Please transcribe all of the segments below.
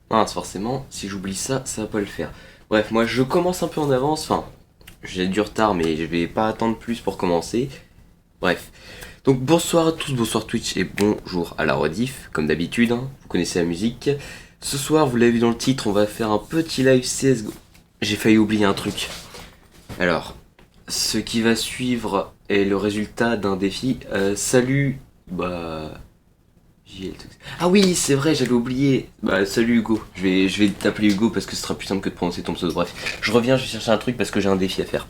Mince, forcément, si j'oublie ça, ça va pas le faire. Bref, moi je commence un peu en avance, enfin, j'ai du retard, mais je vais pas attendre plus pour commencer. Bref. Donc bonsoir à tous, bonsoir Twitch et bonjour à la rediff, comme d'habitude, hein, vous connaissez la musique. Ce soir, vous l'avez vu dans le titre, on va faire un petit live CSGO. J'ai failli oublier un truc. Alors, ce qui va suivre est le résultat d'un défi. Salut, bah... JL. Ah oui, c'est vrai, j'avais oublié. Bah salut Hugo. Je vais t'appeler Hugo parce que ce sera plus simple que de prononcer ton pseudo. Bref, je reviens, je vais chercher un truc parce que j'ai un défi à faire.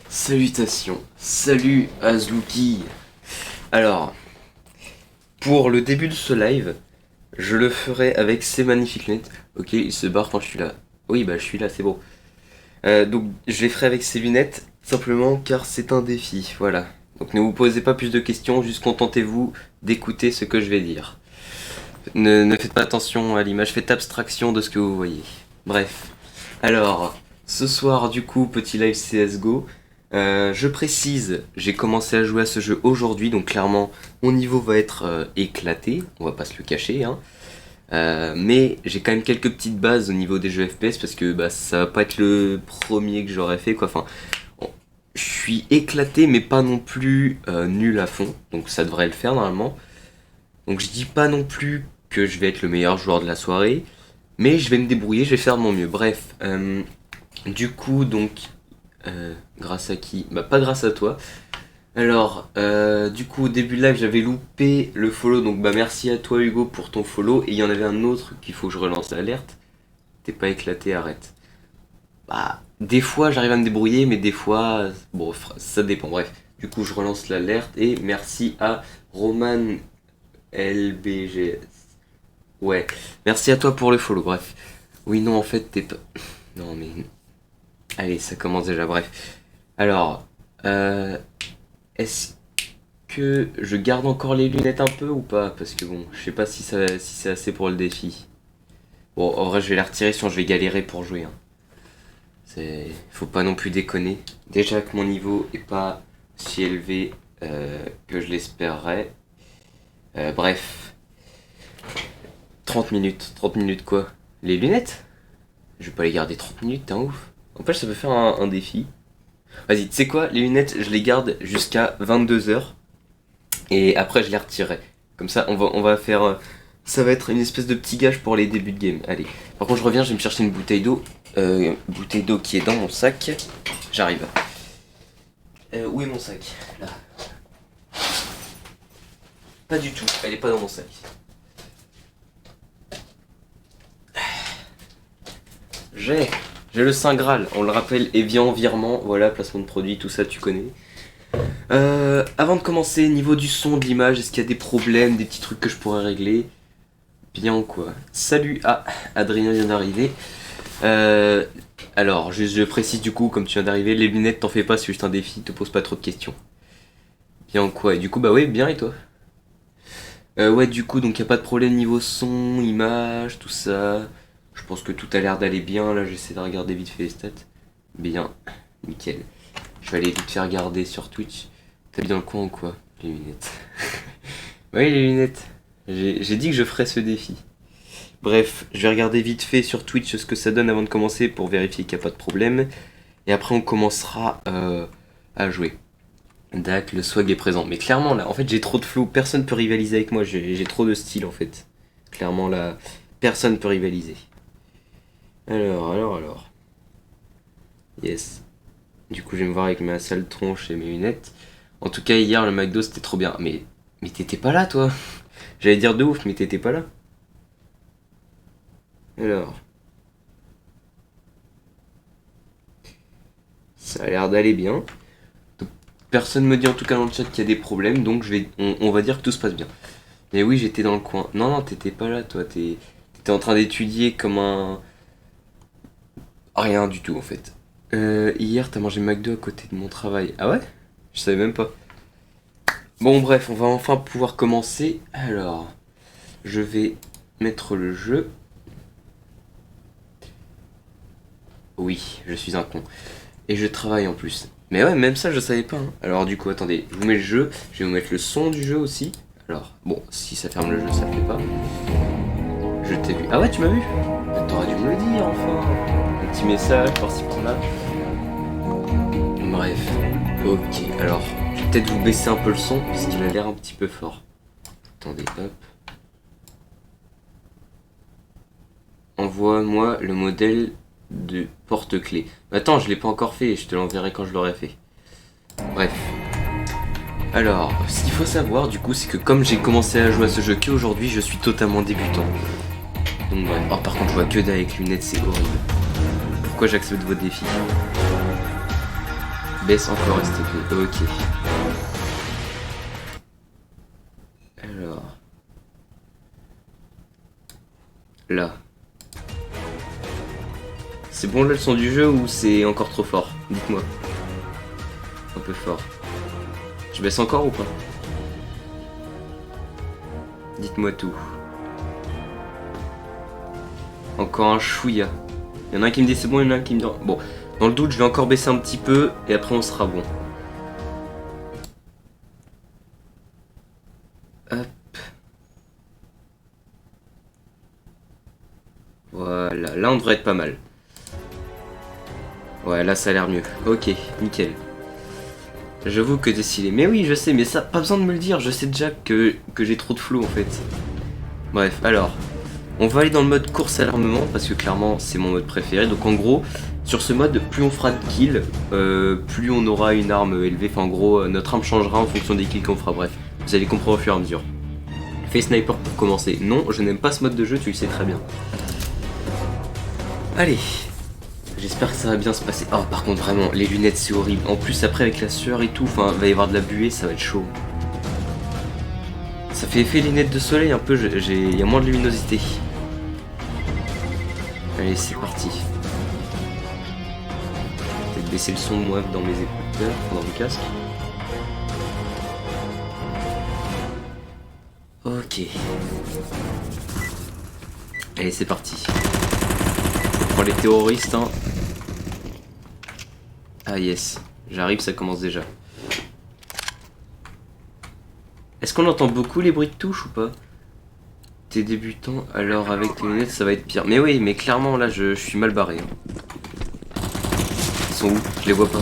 Salutations. Salut Azuki. Alors, pour le début de ce live, je le ferai avec ces magnifiques lunettes. Ok, il se barre quand je suis là. Oui, bah je suis là, c'est beau. Donc je les ferai avec ces lunettes, simplement car c'est un défi, voilà. Donc ne vous posez pas plus de questions, juste contentez-vous d'écouter ce que je vais dire. Ne faites pas attention à l'image, faites abstraction de ce que vous voyez. Bref. Alors, ce soir du coup, petit live CSGO. Je précise, j'ai commencé à jouer à ce jeu aujourd'hui, donc clairement mon niveau va être éclaté, on va pas se le cacher, hein. Mais j'ai quand même quelques petites bases au niveau des jeux FPS parce que bah, ça va pas être le premier que j'aurais fait quoi. Enfin, je suis éclaté mais pas non plus nul à fond, donc ça devrait le faire normalement. Donc je dis pas non plus que je vais être le meilleur joueur de la soirée, mais je vais me débrouiller, je vais faire de mon mieux. Bref, du coup donc grâce à qui? Bah pas grâce à toi. Alors, du coup, au début de live, j'avais loupé le follow, donc bah merci à toi Hugo pour ton follow. Et il y en avait un autre qu'il faut que je relance l'alerte. T'es pas éclaté, arrête. Bah, des fois j'arrive à me débrouiller, mais des fois, bon, ça dépend. Bref, du coup, je relance l'alerte et merci à Roman LBGS. Ouais, merci à toi pour le follow. Bref, oui, non, en fait, t'es pas. Non, mais. Allez, ça commence déjà. Bref, alors, est-ce que je garde encore les lunettes un peu ou pas? Parce que bon, je sais pas si c'est assez pour le défi. Bon, en vrai, je vais les retirer sinon je vais galérer pour jouer, hein. Faut pas non plus déconner. Déjà que mon niveau est pas si élevé que je l'espérerais. Bref, 30 minutes. 30 minutes quoi? Les lunettes? Je vais pas les garder 30 minutes, t'es un ouf. En fait, ça peut faire un défi. Vas-y, tu sais quoi? Les lunettes, je les garde jusqu'à 22 heures. Et après, je les retirerai. Comme ça, on va faire. Ça va être une espèce de petit gage pour les débuts de game. Allez. Par contre, je reviens, je vais me chercher une bouteille d'eau. Bouteille d'eau qui est dans mon sac. J'arrive. Où est mon sac? Là. Pas du tout. Elle est pas dans mon sac. J'ai. J'ai le Saint Graal. On le rappelle. Evian, virement. Voilà, placement de produit, tout ça, tu connais. Avant de commencer, niveau du son, de l'image, est-ce qu'il y a des problèmes, des petits trucs que je pourrais régler? Bien quoi. Salut, Adrien vient d'arriver. Euh, alors, juste je précise du coup, comme tu viens d'arriver, les lunettes t'en fais pas, c'est juste un défi, te pose pas trop de questions. Bien quoi. Et du coup, bah ouais, bien et toi? Ouais, du coup, donc y a pas de problème niveau son, image, tout ça. Je pense que tout a l'air d'aller bien. Là, j'essaie de regarder vite fait les stats. Bien, nickel. Je vais aller vite faire regarder sur Twitch. T'as mis dans le coin ou quoi? Les lunettes. Oui, les lunettes. J'ai dit que je ferais ce défi. Bref, je vais regarder vite fait sur Twitch ce que ça donne avant de commencer pour vérifier qu'il n'y a pas de problème. Et après, on commencera à jouer. Dac, le swag est présent. Mais clairement, là, en fait, j'ai trop de flow. Personne peut rivaliser avec moi. J'ai trop de style, en fait. Clairement, là, personne peut rivaliser. Alors. Yes. Du coup, je vais me voir avec ma sale tronche et mes lunettes. En tout cas, hier, le McDo, c'était trop bien. Mais t'étais pas là, toi. J'allais dire de ouf, mais t'étais pas là. Alors, ça a l'air d'aller bien. Donc, personne me dit en tout cas dans le chat qu'il y a des problèmes, donc on va dire que tout se passe bien. Mais oui, j'étais dans le coin. Non, non, t'étais pas là, toi. T'étais en train d'étudier comme un... Rien du tout, en fait. Hier, t'as mangé McDo à côté de mon travail. Ah ouais? Je savais même pas. Bon, bref, on va enfin pouvoir commencer. Alors, je vais mettre le jeu. Oui, je suis un con. Et je travaille en plus. Mais ouais, même ça, je savais pas. Hein. Alors du coup, attendez, je vous mets le jeu. Je vais vous mettre le son du jeu aussi. Alors, bon, si ça ferme le jeu, ça le fait pas. Je t'ai vu. Ah ouais, tu m'as vu? Bah, t'aurais dû me le dire, enfin. Un petit message par-ci par-là. Bref. Ok, alors, je vais peut-être vous baisser un peu le son, parce qu'il a l'air un petit peu fort. Attendez, hop. Envoie-moi le modèle de porte-clés. Attends, je l'ai pas encore fait, je te l'enverrai quand je l'aurai fait. Bref. Alors, ce qu'il faut savoir du coup, c'est que comme j'ai commencé à jouer à ce jeu qu'aujourd'hui, je suis totalement débutant. Donc bref. Oh, par contre, je vois que dalle avec lunettes, c'est horrible. Pourquoi j'accepte votre défi? Baisse encore STP. Ok. Alors. Là. C'est bon là le son du jeu ou c'est encore trop fort? Dites-moi. Un peu fort. Je baisse encore ou pas? Dites-moi tout. Encore un chouïa. Il y en a un qui me dit c'est bon, il y en a un qui me dit... Bon, dans le doute, je vais encore baisser un petit peu et après on sera bon. Hop. Voilà, là on devrait être pas mal. Ouais, là ça a l'air mieux. Ok, nickel. J'avoue que décider. Mais oui, je sais, mais ça, pas besoin de me le dire. Je sais déjà que j'ai trop de flow en fait. Bref, alors. On va aller dans le mode course à l'armement parce que clairement c'est mon mode préféré. Donc en gros, sur ce mode, plus on fera de kills, plus on aura une arme élevée. Enfin en gros, notre arme changera en fonction des kills qu'on fera. Bref, vous allez comprendre au fur et à mesure. Fais sniper pour commencer. Non, je n'aime pas ce mode de jeu, tu le sais très bien. Allez. J'espère que ça va bien se passer. Oh par contre vraiment, les lunettes c'est horrible. En plus après avec la sueur et tout, enfin va y avoir de la buée, ça va être chaud. Ça fait effet lunettes de soleil un peu, il y a moins de luminosité. Allez, c'est parti. Peut-être baisser le son moi dans mes écouteurs, dans le casque. Ok. Allez, c'est parti. On prend les terroristes, hein. Ah yes, j'arrive, ça commence déjà. Est-ce qu'on entend beaucoup les bruits de touche ou pas? T'es débutant, alors avec les lunettes ça va être pire. Mais oui, mais clairement là je suis mal barré. Ils sont où? Je les vois pas.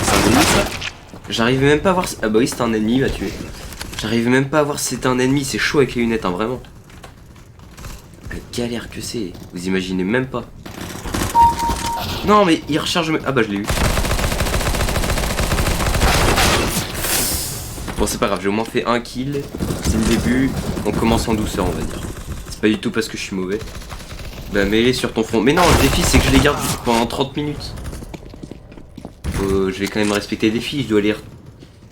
C'est un ennemi ça? J'arrivais même pas à voir... Ah bah oui c'était un ennemi, il m'a tué. J'arrivais même pas à voir si c'était un ennemi, c'est chaud avec les lunettes, hein, vraiment. La galère que c'est, vous imaginez même pas. Non mais il recharge... Ah bah je l'ai eu. Bon c'est pas grave, j'ai au moins fait un kill. C'est le début, on commence en douceur on va dire. C'est pas du tout parce que je suis mauvais. Bah mêlée sur ton front. Mais non, le défi c'est que je les garde pendant 30 minutes. Je vais quand même respecter les défis, je dois lire.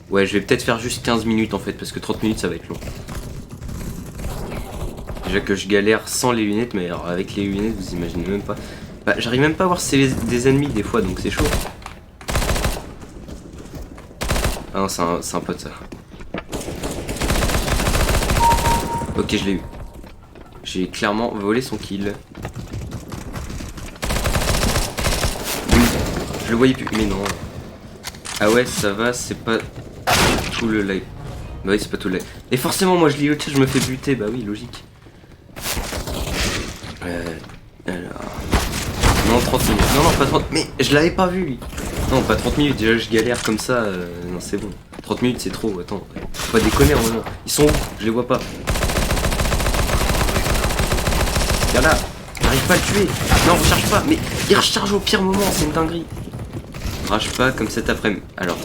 Ouais, je vais peut-être faire juste 15 minutes en fait, parce que 30 minutes ça va être long. Déjà que je galère sans les lunettes, mais alors avec les lunettes vous imaginez même pas. Bah j'arrive même pas à voir si c'est des ennemis des fois, donc c'est chaud. Ah non, c'est un pote ça. Ok, je l'ai eu. J'ai clairement volé son kill. Je le voyais plus, mais non. Ah ouais, ça va, c'est pas tout le live. Bah oui, c'est pas tout le live. Et forcément, moi je lis le chat, je me fais buter, bah oui, logique. Alors... Non, 30 minutes. Non, non, pas 30... Mais je l'avais pas vu, lui. Non, pas 30 minutes, déjà je galère comme ça. Non, c'est bon. 30 minutes, c'est trop, attends. Faut pas déconner, vraiment. Ils sont où? Je les vois pas. Regarde là, j'arrive pas à le tuer. Non, recharge pas, mais il recharge au pire moment, c'est une dinguerie. Rage pas comme cet après-midi. Alors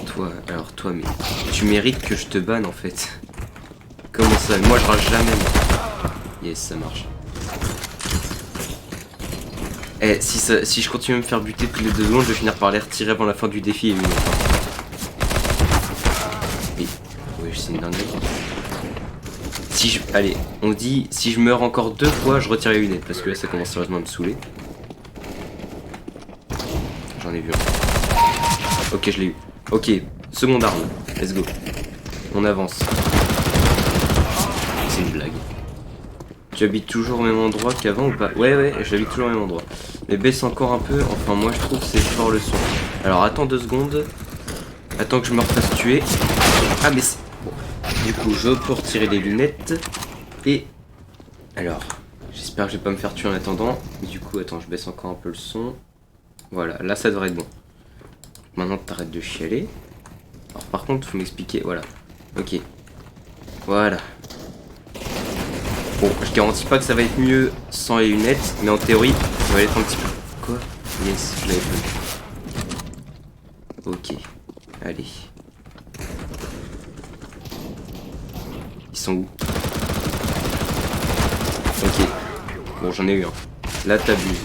toi, mais tu mérites que je te banne en fait. Comment ça? Moi je rage jamais. Moi. Yes, ça marche. Eh, si je continue à me faire buter toutes les 2 secondes, je vais finir par les retirer avant la fin du défi. Oui, c'est une dinguerie. Si je... Allez, on dit, si je meurs encore 2 fois, je retire les lunettes, parce que là, ça commence sérieusement à me saouler. J'en ai vu un. Ok, je l'ai eu. Ok, seconde arme. Let's go. On avance. C'est une blague. Tu habites toujours au même endroit qu'avant ou pas? Ouais, j'habite toujours au même endroit. Mais baisse encore un peu, enfin moi je trouve que c'est fort le son. Alors attends 2 secondes. Attends que je me refasse tuer. Ah mais c'est... Bon. Du coup je peux retirer les lunettes. Et... Alors, j'espère que je vais pas me faire tuer en attendant. Mais du coup, attends, je baisse encore un peu le son. Voilà, là ça devrait être bon. Maintenant t'arrêtes de chialer. Alors par contre, faut m'expliquer, voilà. Ok. Voilà. Bon, je garantis pas que ça va être mieux sans les lunettes, mais en théorie, ça va être un petit peu... Quoi? Yes, je l'avais pas vu. Ok. Allez. Ils sont où? Ok. Bon, j'en ai eu un. Là, t'abuses.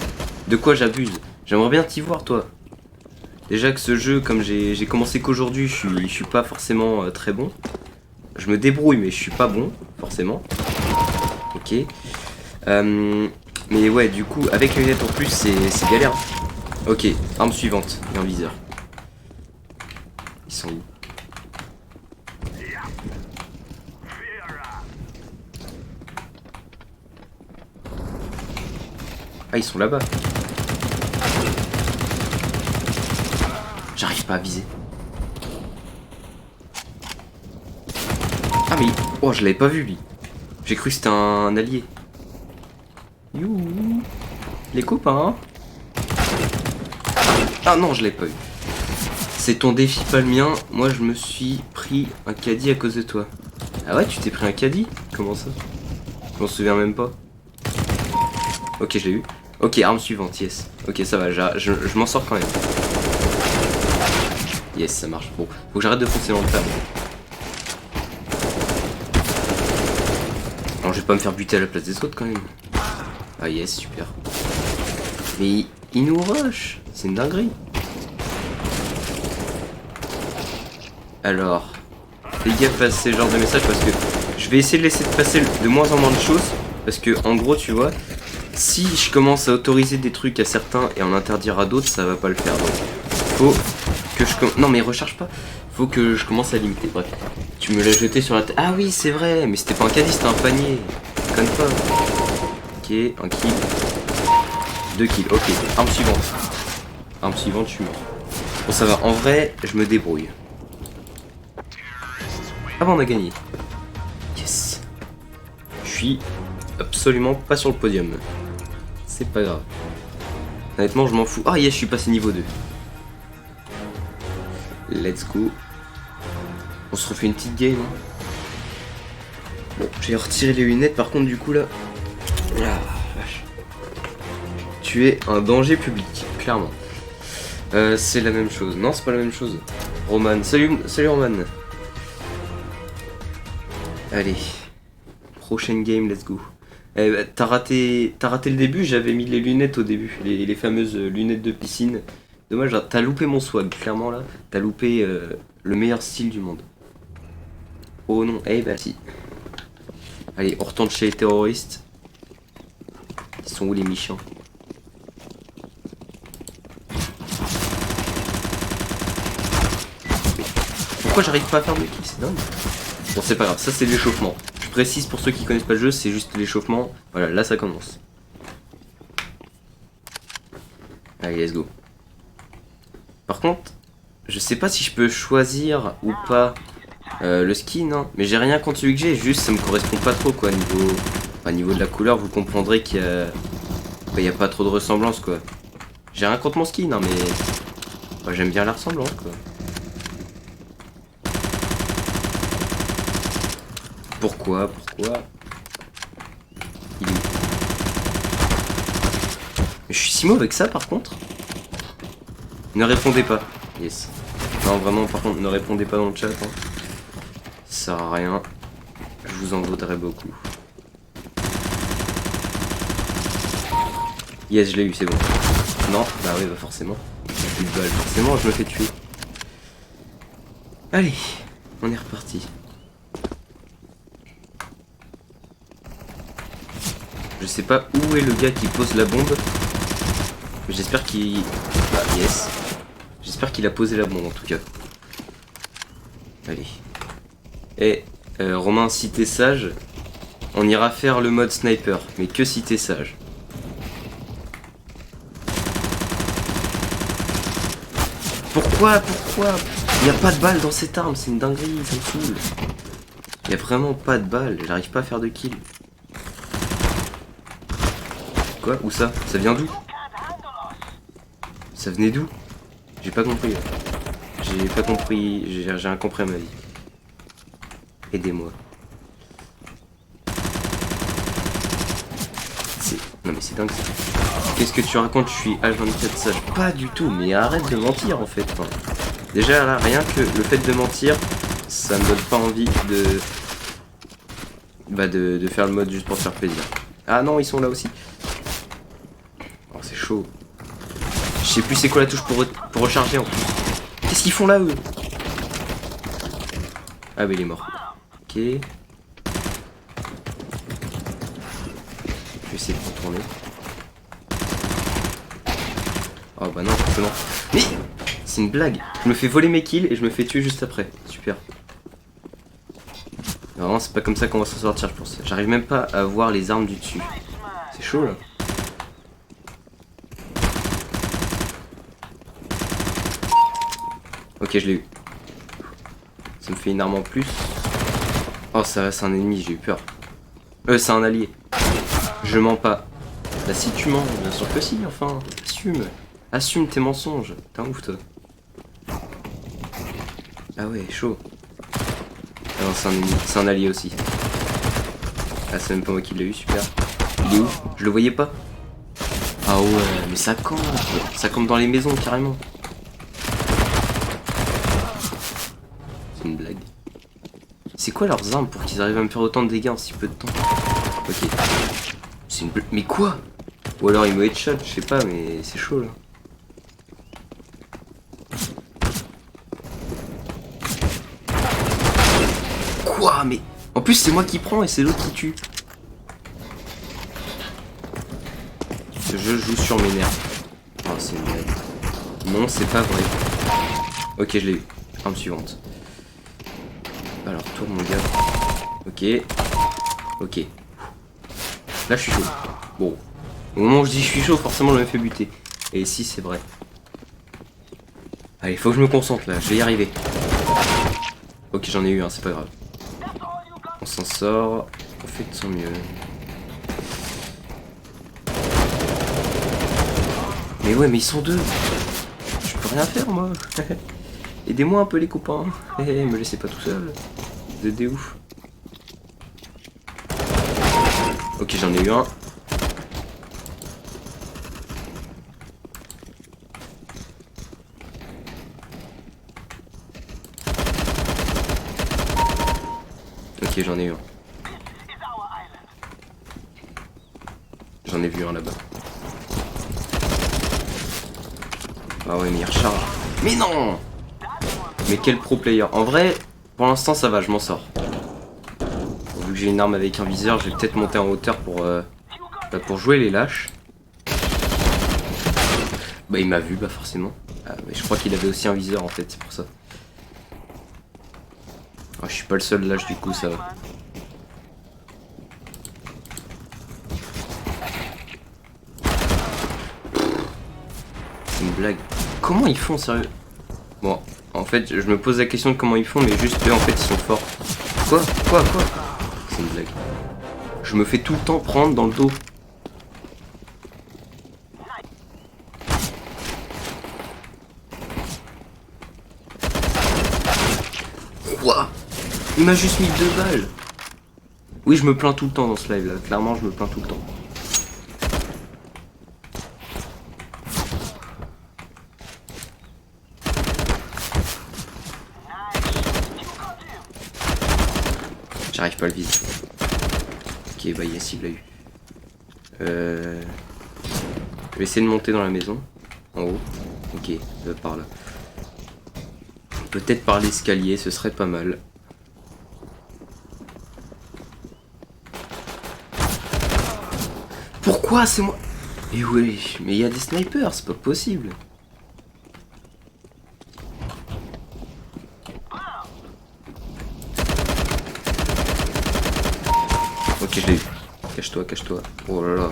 De quoi j'abuse? J'aimerais bien t'y voir, toi. Déjà que ce jeu, comme j'ai commencé qu'aujourd'hui, je suis pas forcément très bon. Je me débrouille, mais je suis pas bon, forcément. Ok. Mais ouais, du coup, avec les lunettes en plus, c'est galère. Ok, arme suivante. Et un viseur. Ils sont où? Ah, ils sont là-bas. J'arrive pas à viser. Ah mais... Oh, je l'avais pas vu, lui. J'ai cru que c'était un allié. You. Les copains. Ah non, je l'ai pas eu. C'est ton défi, pas le mien. Moi, je me suis pris un caddie à cause de toi. Ah ouais, tu t'es pris un caddie? Comment ça? Je m'en souviens même pas. Ok, je l'ai eu. Ok, arme suivante, yes. Ok, ça va, je m'en sors quand même. Yes, ça marche. Bon, faut que j'arrête de foncer dans le tas. Non, je vais pas me faire buter à la place des autres quand même. Ah yes, super. Mais il nous rush. C'est une dinguerie. Alors, fais gaffe à ces genres de messages parce que je vais essayer de laisser passer de moins en moins de choses. Parce que en gros, tu vois, si je commence à autoriser des trucs à certains et en interdire à d'autres, ça va pas le faire. Donc, faut que je... Non mais recharge pas. Faut que je commence à limiter. Bref, tu me l'as jeté sur la tête. Ah oui, c'est vrai, mais c'était pas un caddie, c'était un panier. Comme pas. Ok, un kill. 2 kills, ok. Arme suivante. Arme suivante, je suis mort. Bon, ça va. En vrai, je me débrouille. Ah bon, on a gagné. Yes. Je suis absolument pas sur le podium. C'est pas grave. Honnêtement, je m'en fous. Ah yes, je suis passé niveau 2. Let's go. On se refait une petite game. Hein. Bon, j'ai retiré les lunettes. Par contre, du coup, là... Ah, vache. Tu es un danger public, clairement. C'est la même chose. Non, c'est pas la même chose. Roman. Salut Roman. Allez. Prochaine game, let's go. Eh bah, t'as raté le début, j'avais mis les lunettes au début. Les fameuses lunettes de piscine. Dommage, t'as loupé mon swag, clairement là. T'as loupé le meilleur style du monde. Oh non, eh bah si. Allez, on retourne chez les terroristes. Ils sont où les méchants? Pourquoi j'arrive pas à faire de kill? C'est dingue. Bon, c'est pas grave, ça c'est l'échauffement. Je précise pour ceux qui connaissent pas le jeu, c'est juste l'échauffement. Voilà, là ça commence. Allez, let's go. Par contre, je sais pas si je peux choisir ou pas le skin, hein, mais j'ai rien contre celui que j'ai, juste ça me correspond pas trop quoi. Niveau de la couleur, vous comprendrez qu'il y a pas trop de ressemblance quoi. J'ai rien contre mon skin, hein, mais j'aime bien la ressemblance quoi. Pourquoi il est... Je suis si mauvais avec ça par contre. Ne répondez pas. Yes. Non vraiment par contre ne répondez pas dans le chat. Hein. Ça sert à rien. Je vous en voudrais beaucoup. Yes, je l'ai eu, c'est bon. Non, bah oui, bah forcément. Plus de balles, forcément, je me fais tuer. Allez, on est reparti. Je sais pas où est le gars qui pose la bombe. J'espère qu'il... Bah yes. J'espère qu'il a posé la bombe en tout cas. Allez. Et Romain, si t'es sage, on ira faire le mode sniper, mais que si t'es sage. Pourquoi il y a pas de balles dans cette arme, c'est une dinguerie, ça me saoule. Il y a vraiment pas de balles, j'arrive pas à faire de kill. Quoi? Où ça? Ça vient d'où? Ça venait d'où? J'ai pas compris. J'ai pas compris, j'ai rien compris à ma vie. Aidez-moi. Non mais c'est dingue ça. Qu'est-ce que tu racontes? Je suis H24 sage. Pas du tout, mais arrête de mentir en fait. Enfin, déjà là, rien que le fait de mentir, ça me donne pas envie de... Bah de faire le mode juste pour te faire plaisir. Ah non, ils sont là aussi. Oh c'est chaud. Je sais plus c'est quoi la touche pour recharger en plus. Qu'est-ce qu'ils font là eux? Ah bah il est mort. Ok. Je vais essayer de contourner. Oh bah non, forcément. Mais c'est une blague. Je me fais voler mes kills et je me fais tuer juste après. Super. Vraiment, c'est pas comme ça qu'on va s'en sortir, je pense. J'arrive même pas à voir les armes du dessus. C'est chaud là. Ok, je l'ai eu. Ça me fait une arme en plus. Oh, ça c'est un ennemi, j'ai eu peur. C'est un allié. Je mens pas. Bah si tu mens, bien sûr que si, enfin. Assume. Assume tes mensonges. T'es un ouf toi. Ah ouais, chaud. Ah non, c'est un ennemi. C'est un allié aussi. Ah, c'est même pas moi qui l'ai eu, super. Il est où? Je le voyais pas. Ah ouais, mais ça campe. Ça campe dans les maisons, carrément. C'est une blague. C'est quoi leurs armes pour qu'ils arrivent à me faire autant de dégâts en si peu de temps? Ok. C'est une blague. Mais quoi? Ou alors il me headshot, je sais pas, mais c'est chaud là. Quoi? Mais en plus c'est moi qui prends et c'est l'autre qui tue. Je joue sur mes nerfs. Oh c'est une blague. Non c'est pas vrai. Ok je l'ai eu. Arme suivante. Alors toi mon gars. Ok. Ok. Là je suis chaud. Bon. Au moment où je dis je suis chaud, forcément je me fais buter. Et si c'est vrai. Allez, faut que je me concentre là, je vais y arriver. Ok j'en ai eu un, c'est pas grave. On s'en sort, on fait de son mieux. Mais ouais mais ils sont deux. Je peux rien faire moi. Aidez-moi un peu les copains. Me laissez pas tout seul. Vous êtes des ouf. Ok j'en ai eu un. Ok j'en ai eu un. J'en ai vu un là-bas. Ah ouais mais il recharge. Mais non! Mais quel pro player. En vrai, pour l'instant ça va, je m'en sors. Vu que j'ai une arme avec un viseur, je vais peut-être monter en hauteur pour jouer les lâches. Bah il m'a vu, bah forcément. Ah, mais je crois qu'il avait aussi un viseur en fait, c'est pour ça. Ah, je suis pas le seul lâche du coup, ça va. C'est une blague. Comment ils font sérieux? Bon, en fait, je me pose la question de comment ils font, mais juste eux en fait ils sont forts. Quoi? C'est une blague. Je me fais tout le temps prendre dans le dos. Quoi? Il m'a juste mis 2 balles. Oui, je me plains tout le temps dans ce live là. Clairement, je me plains tout le temps. J'arrive pas à le viser. Ok, bah yes, il l'a eu. Je vais essayer de monter dans la maison. En haut. Ok, par là. Peut-être par l'escalier, ce serait pas mal. Pourquoi c'est moi? Et oui, mais il y a des snipers, c'est pas possible. Ok, je l'ai eu. Cache-toi, cache-toi. Oh là là.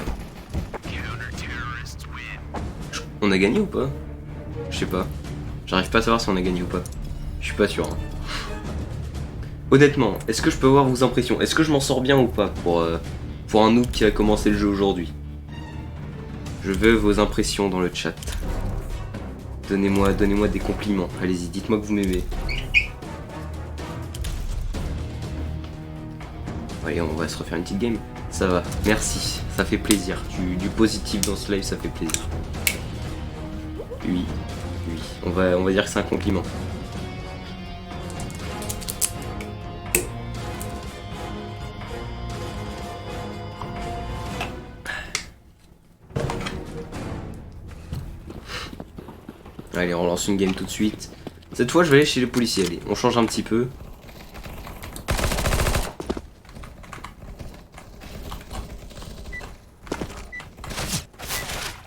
On a gagné ou pas? Je sais pas. J'arrive pas à savoir si on a gagné ou pas. Je suis pas sûr. Hein. Honnêtement, est-ce que je peux avoir vos impressions? Est-ce que je m'en sors bien ou pas pour un noob qui a commencé le jeu aujourd'hui? Je veux vos impressions dans le chat. Donnez-moi des compliments. Allez-y, dites-moi que vous m'aimez. Allez, on va se refaire une petite game. Ça va, merci, ça fait plaisir. Du positif dans ce live, ça fait plaisir. Oui, oui, on va dire que c'est un compliment. Allez, on lance une game tout de suite. Cette fois, je vais aller chez les policiers. Allez, on change un petit peu.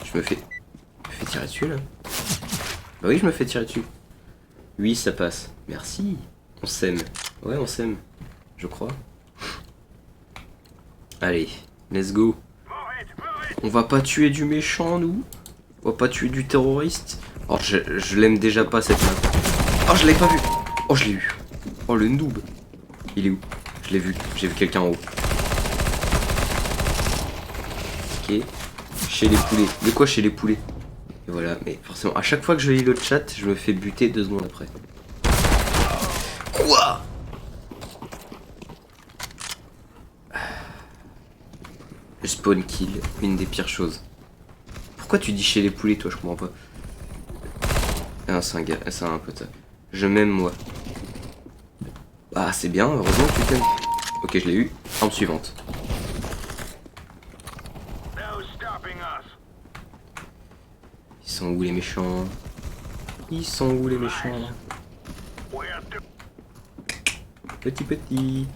Je me fais tirer dessus, là. Bah oui, je me fais tirer dessus. Oui, ça passe. Merci. On s'aime. Ouais, on s'aime. Je crois. Allez, let's go. On va pas tuer du méchant, nous. On va pas tuer du terroriste. Oh, je l'aime déjà pas, cette map. Oh, je l'avais pas vu. Oh, je l'ai eu. Oh, le noob. Il est où? Je l'ai vu. J'ai vu quelqu'un en haut. Ok. Chez les poulets. De quoi chez les poulets? Et voilà, mais forcément, à chaque fois que je lis le chat, je me fais buter 2 secondes après. Quoi? Le spawn kill, une des pires choses. Pourquoi tu dis chez les poulets, toi? Je comprends pas. Ah, c'est un gars, c'est un pote. Je m'aime, moi. Ah, c'est bien, heureusement que tu t'aimes. Ok, je l'ai eu. Arme suivante. Ils sont où les méchants? Ils sont où les méchants? Petit.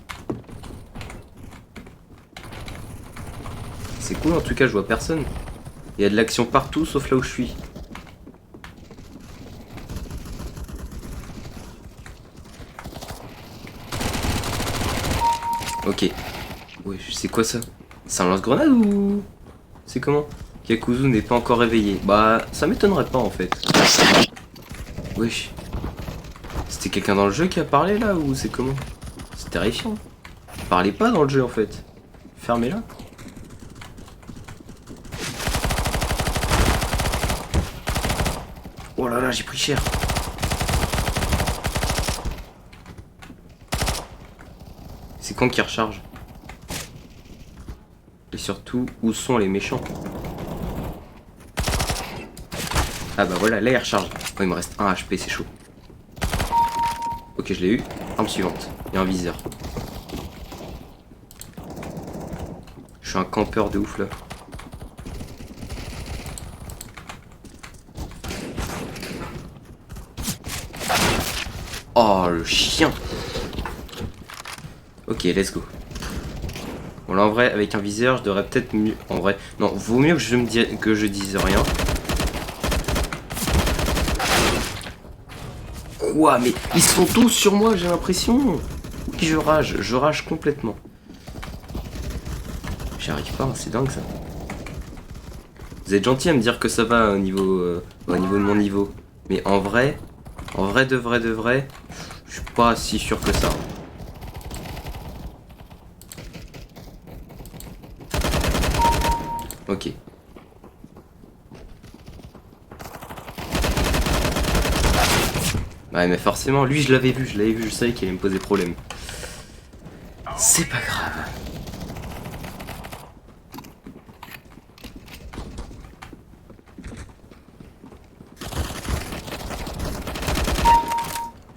C'est cool, en tout cas, je vois personne. Il y a de l'action partout, sauf là où je suis. Ok. Ouais, c'est quoi ça? C'est un lance-grenade ou... C'est comment? Kakuzu n'est pas encore réveillé. Bah, ça m'étonnerait pas en fait. Wesh. C'était quelqu'un dans le jeu qui a parlé là ou c'est comment? C'est terrifiant. Parlez pas dans le jeu en fait. Fermez-la. Oh là là, j'ai pris cher. C'est quand qu'il recharge? Et surtout, où sont les méchants? Ah bah voilà, là il recharge. Oh, il me reste 1 HP, c'est chaud. Ok, je l'ai eu. Arme suivante. Il y a un viseur. Je suis un campeur de ouf là. Oh le chien. Ok, let's go. Bon là en vrai, avec un viseur, je devrais peut-être mieux... En vrai, non, vaut mieux que je dise rien. Quoi? Mais ils sont tous sur moi, j'ai l'impression. Oui, je rage complètement. J'y arrive pas, c'est dingue ça. Vous êtes gentil à me dire que ça va au niveau de mon niveau. Mais en vrai de vrai, je suis pas si sûr que ça. Ok. Ouais, mais forcément, lui je l'avais vu, je savais qu'il allait me poser problème. C'est pas grave.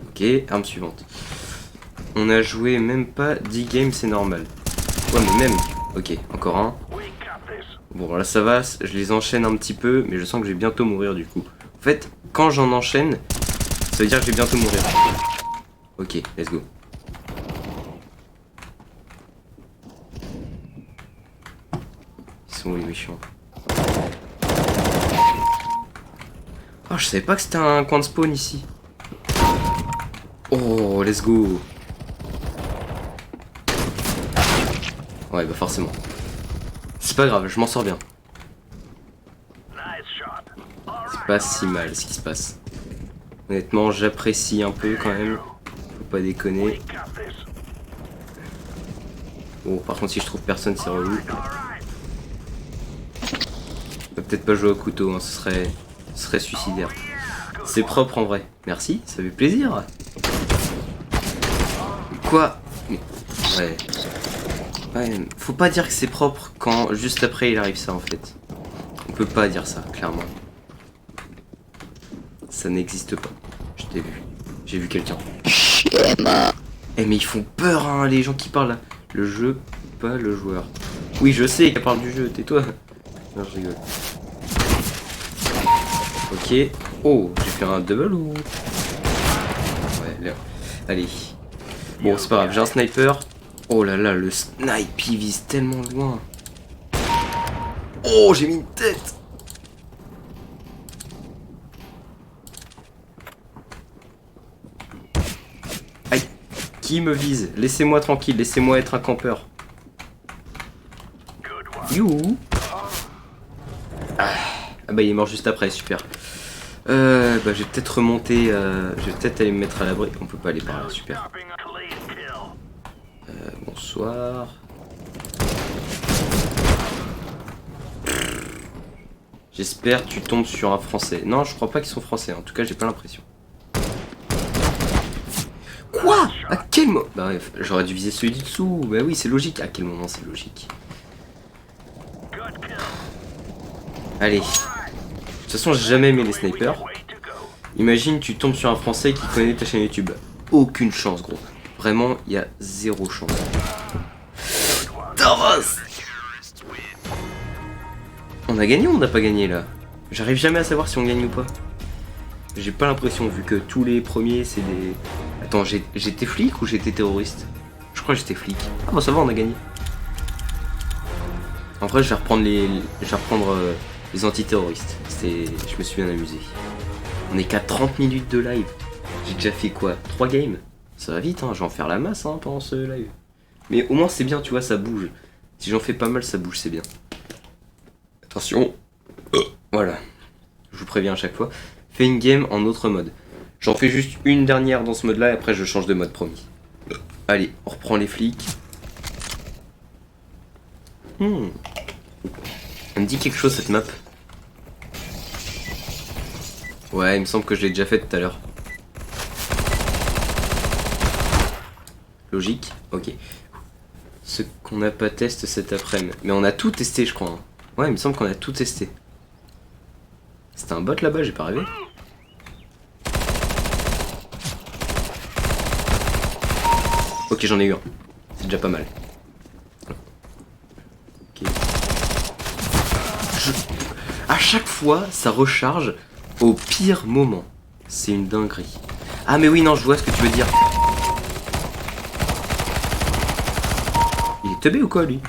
Ok, arme suivante. On a joué même pas 10 games, c'est normal. Ouais, mais même. Ok, encore un. Bon, là ça va, je les enchaîne un petit peu, mais je sens que je vais bientôt mourir du coup. En fait, quand j'en enchaîne, ça veut dire que je vais bientôt mourir. Ok, let's go. Ils sont où les méchants? Oh, je savais pas que c'était un coin de spawn ici. Oh, let's go. Ouais, bah forcément. C'est pas grave, je m'en sors bien. C'est pas si mal ce qui se passe. Honnêtement, j'apprécie un peu quand même. Faut pas déconner. Oh, par contre, si je trouve personne, c'est relou. On va peut-être pas jouer au couteau, hein, ce serait suicidaire. C'est propre en vrai. Merci, ça fait plaisir. Quoi? Mais... Ouais. Ouais, faut pas dire que c'est propre quand juste après il arrive ça en fait. On peut pas dire ça, clairement. Ça n'existe pas. Je t'ai vu. J'ai vu quelqu'un. Eh mais ils font peur hein, les gens qui parlent là. Le jeu, pas le joueur. Oui je sais qu'elle parle du jeu, tais-toi. Non je rigole. Ok. Oh, j'ai fait un double ou... Ouais, là. Allez. Bon c'est pas grave, j'ai un sniper. Oh là là, le snipe il vise tellement loin. Oh, j'ai mis une tête. Aïe. Qui me vise? Laissez-moi tranquille, laissez-moi être un campeur. You. Ah bah il est mort juste après, super. Bah je vais peut-être remonter, je vais peut-être aller me mettre à l'abri. On peut pas aller par là, super. Bonsoir. J'espère que tu tombes sur un français. Non, je crois pas qu'ils sont français, en tout cas j'ai pas l'impression. Quoi? À quel moment? Bah ouais, j'aurais dû viser celui du dessous. Bah oui, c'est logique. À quel moment c'est logique? Allez. De toute façon, j'ai jamais aimé les snipers. Imagine, tu tombes sur un français qui connaît ta chaîne YouTube. Aucune chance, gros. Vraiment, il y a zéro chance. Taras! On a gagné ou on n'a pas gagné là? J'arrive jamais à savoir si on gagne ou pas. J'ai pas l'impression, vu que tous les premiers c'est des... Attends, j'étais flic ou j'étais terroriste? Je crois que j'étais flic. Ah bah ça va, on a gagné. En vrai, je vais reprendre les antiterroristes. Je me suis bien amusé. On est qu'à 30 minutes de live. J'ai déjà fait quoi? 3 games? Ça va vite, hein, je vais en faire la masse hein, pendant ce live. Mais au moins c'est bien, tu vois, ça bouge. Si j'en fais pas mal, ça bouge, c'est bien. Attention. Voilà. Je vous préviens à chaque fois. Fais une game en autre mode. J'en fais juste une dernière dans ce mode là et après je change de mode, promis. Allez, on reprend les flics. Elle me dit quelque chose cette map. Ouais, il me semble que je l'ai déjà fait tout à l'heure. Logique, ok. Ce qu'on n'a pas testé cet après-midi. Mais on a tout testé, je crois. Hein. Ouais, il me semble qu'on a tout testé. C'était un bot là-bas, j'ai pas rêvé. Ok, j'en ai eu un. C'est déjà pas mal. Ok. À chaque fois, ça recharge au pire moment. C'est une dinguerie. Ah mais oui, non, je vois ce que tu veux dire. Il est teubé ou quoi, lui?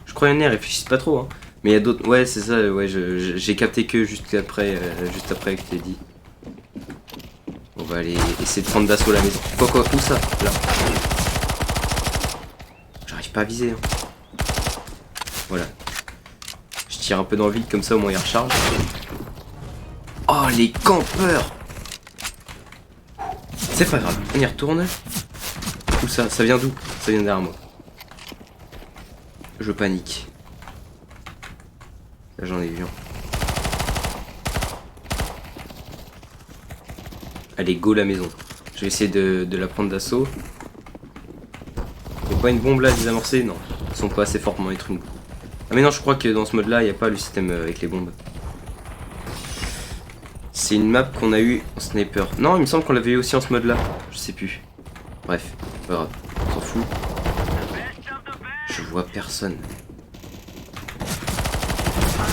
Je crois qu'il y en a, réfléchissent pas trop, hein. Mais il y a d'autres... Ouais, c'est ça, ouais, j'ai capté que juste après que t'aies dit. On va aller essayer de prendre d'assaut la maison. Quoi, où ça? Là. J'arrive pas à viser, hein. Voilà. Je tire un peu dans le vide, comme ça au moins il recharge. Oh, les campeurs! C'est pas grave, on y retourne. Où ça? Ça vient d'où? Ça vient derrière moi. Je panique. Là j'en ai vu un. Allez, go la maison. Je vais essayer de la prendre d'assaut. Y'a pas une bombe là à désamorcer? Non. Ils sont pas assez forts pour m'en être une. Ah mais non, je crois que dans ce mode là, il n'y a pas le système avec les bombes. C'est une map qu'on a eu en sniper. Non, il me semble qu'on l'avait eu aussi en ce mode là. Je sais plus. Bref, pas grave. On s'en fout. Je vois personne.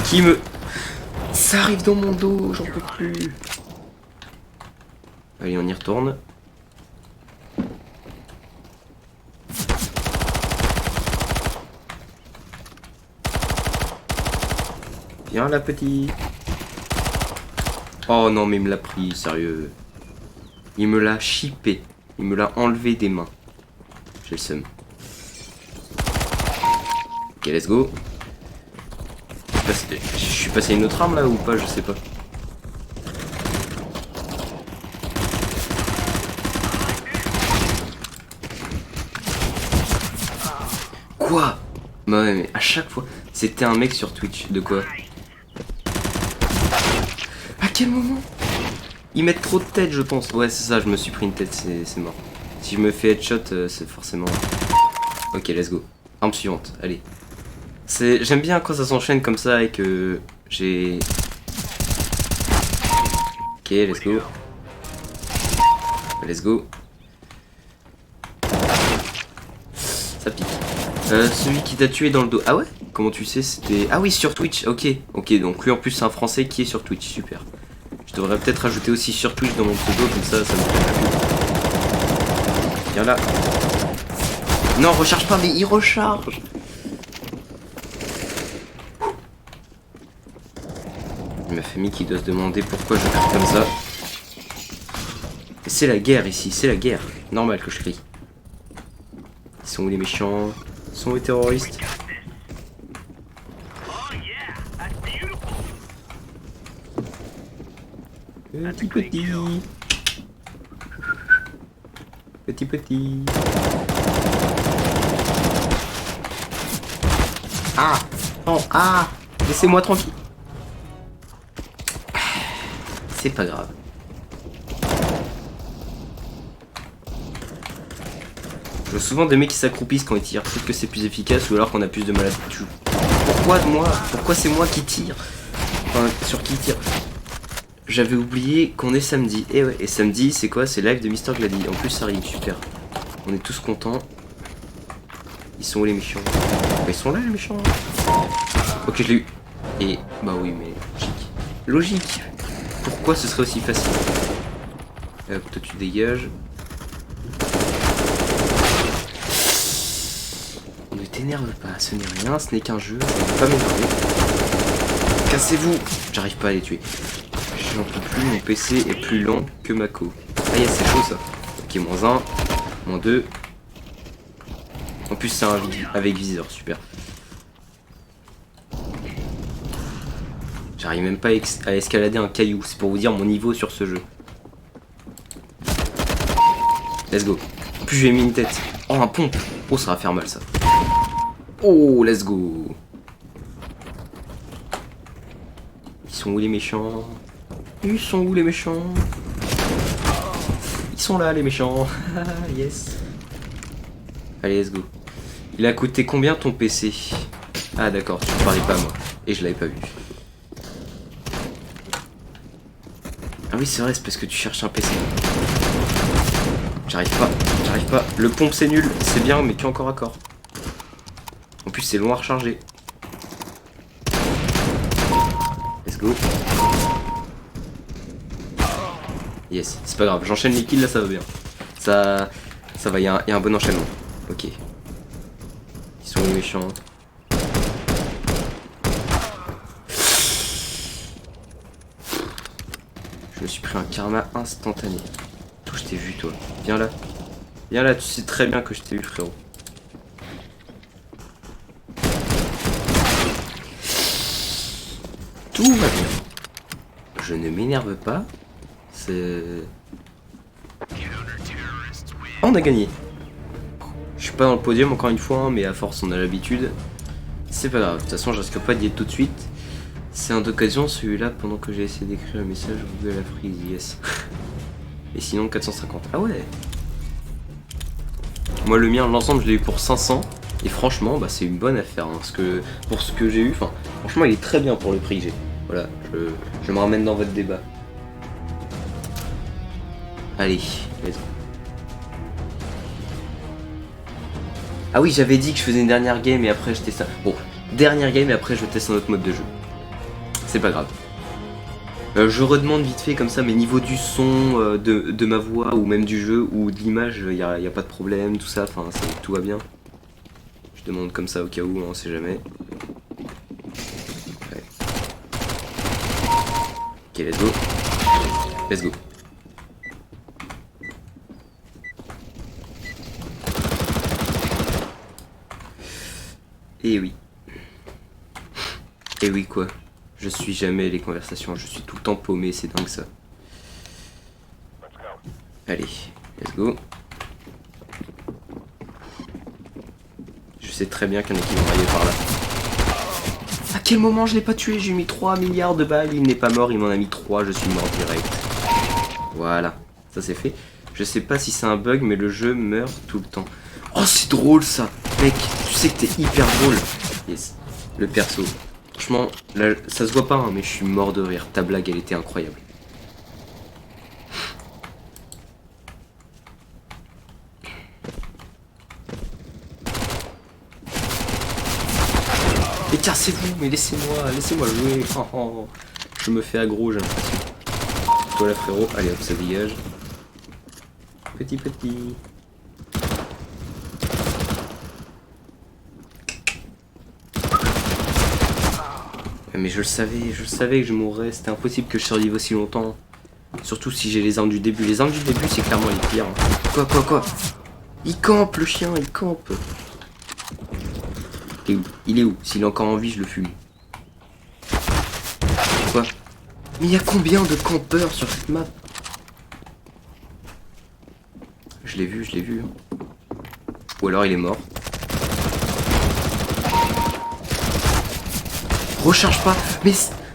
Qui me... Ça arrive dans mon dos, j'en peux plus. Allez, on y retourne. Viens la petite. Oh non, mais il me l'a pris, sérieux. Il me l'a chippé. Il me l'a enlevé des mains. J'ai le seum. Ok, let's go. Je suis passé à une autre arme là ou pas, je sais pas. Quoi? Bah ouais, mais à chaque fois, c'était un mec sur Twitch. De quoi? À quel moment? Ils mettent trop de tête, je pense. Ouais, c'est ça, je me suis pris une tête, c'est mort. Si je me fais headshot, c'est forcément... Ok, let's go. Arme suivante, allez. J'aime bien quand ça s'enchaîne comme ça et que j'ai... Ok, let's go. Let's go. Ça pique. Celui qui t'a tué dans le dos. Ah ouais? Comment tu sais c'était... Ah oui, sur Twitch, ok. Ok, donc lui en plus c'est un français qui est sur Twitch, super. Je devrais peut-être rajouter aussi sur Twitch dans mon pseudo, comme ça me fait plus. Viens là. Non, recharge pas, mais il recharge. Ma famille qui doit se demander pourquoi je crie comme ça. C'est la guerre ici, c'est la guerre. Normal que je crie. Ils sont où les méchants? Ils sont où les terroristes? Petit petit. Petit petit. Ah! Oh, ah! Laissez-moi tranquille. C'est pas grave. Je vois souvent des mecs qui s'accroupissent quand ils tirent. Peut-être que c'est plus efficace ou alors qu'on a plus de mal à tuer. Pourquoi moi? Pourquoi c'est moi qui tire? Enfin, sur qui tire? J'avais oublié qu'on est samedi. Et ouais, et samedi, c'est quoi? C'est live de Mister Glady. En plus, ça arrive, super. On est tous contents. Ils sont où les méchants? Bah, ils sont là, les méchants. Ok, je l'ai eu. Et, bah oui, mais logique. Logique. Pourquoi ce serait aussi facile? Hop, toi tu dégages. Ne t'énerve pas, ce n'est rien, ce n'est qu'un jeu. On va pas m'énerver. Cassez-vous! J'arrive pas à les tuer. J'en peux plus, mon PC est plus lent que ma co. Ah yes, c'est chaud ça. Ok, -1, -2. En plus c'est un avec viseur, super. J'arrive même pas à escalader un caillou, c'est pour vous dire mon niveau sur ce jeu. Let's go. En plus j'ai mis une tête. Oh, un pompe. Oh, ça va faire mal ça. Oh, let's go. Ils sont où les méchants? Ils sont où les méchants? Ils sont là les méchants. Yes. Allez, let's go. Il a coûté combien ton PC? Ah d'accord, tu ne parlais pas moi. Et je l'avais pas vu. Ah oui c'est vrai, c'est parce que tu cherches un PC. J'arrive pas, j'arrive pas. Le pompe c'est nul, c'est bien mais tu es encore à corps. En plus c'est long à recharger. Let's go. Yes, c'est pas grave, j'enchaîne les kills là, ça va bien. Ça va, il y a un bon enchaînement. Ok. Ils sont méchants. Je me suis pris un karma instantané. Tout, je t'ai vu toi. Viens là. Viens là, tu sais très bien que je t'ai vu frérot. Tout va bien. Je ne m'énerve pas. C'est... On a gagné. Je suis pas dans le podium encore une fois, hein, mais à force on a l'habitude. C'est pas grave, de toute façon je risque pas d'y être tout de suite. C'est un d'occasion celui-là pendant que j'ai essayé d'écrire un message au Google la frise, yes. Et sinon 450. Ah ouais. Moi le mien, l'ensemble je l'ai eu pour 500. Et franchement bah c'est une bonne affaire hein, parce que pour ce que j'ai eu, enfin franchement il est très bien pour le prix que j'ai. Voilà, je me ramène dans votre débat. Allez, let's go. Ah oui, j'avais dit que je faisais une dernière game et après je teste un... Bon, dernière game et après je teste un autre mode de jeu. C'est pas grave. Je redemande vite fait comme ça mes niveaux du son, de ma voix ou même du jeu ou de l'image, y a pas de problème, tout ça, enfin tout va bien. Je demande comme ça au cas où, on sait jamais. Ouais. Ok, let's go. Let's go. Et oui. Et oui quoi, je suis jamais les conversations, je suis tout le temps paumé, c'est dingue ça. Allez, let's go. Je sais très bien qu'il y en a qui vont arriver par là. À quel moment je l'ai pas tué? J'ai mis 3 milliards de balles, il n'est pas mort, il m'en a mis 3, je suis mort direct. Voilà, ça c'est fait. Je sais pas si c'est un bug, mais le jeu meurt tout le temps. Oh, c'est drôle ça. Mec, tu sais que t'es hyper drôle. Yes, le perso. Franchement, là, ça se voit pas, hein, mais je suis mort de rire. Ta blague, elle était incroyable. Mais cassez-vous, mais laissez-moi jouer. Oh, oh. Je me fais aggro, j'ai l'impression. Toi là, frérot. Allez hop, ça dégage. Petit. Mais je le savais que je mourrais. C'était impossible que je survive aussi longtemps. Surtout si j'ai les armes du début. Les armes du début, c'est clairement les pires. Quoi? Il campe, le chien, il campe. Il est où? S'il est encore en vie, je le fume. Quoi? Mais il y a combien de campeurs sur cette map? Je l'ai vu. Ou alors il est mort. Recharge pas. Mais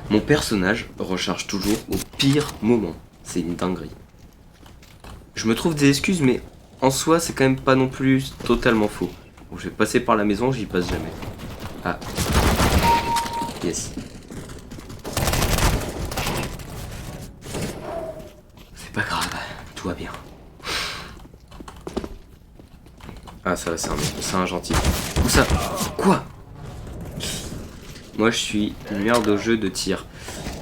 mon personnage recharge toujours au pire moment. C'est une dinguerie. Je me trouve des excuses, mais en soi, c'est quand même pas non plus totalement faux. Bon, je vais passer par la maison, j'y passe jamais. Ah. Yes. C'est pas grave, tout va bien. Ah, ça va, c'est un gentil. Où ça? Quoi? Moi, je suis une merde au jeu de tir.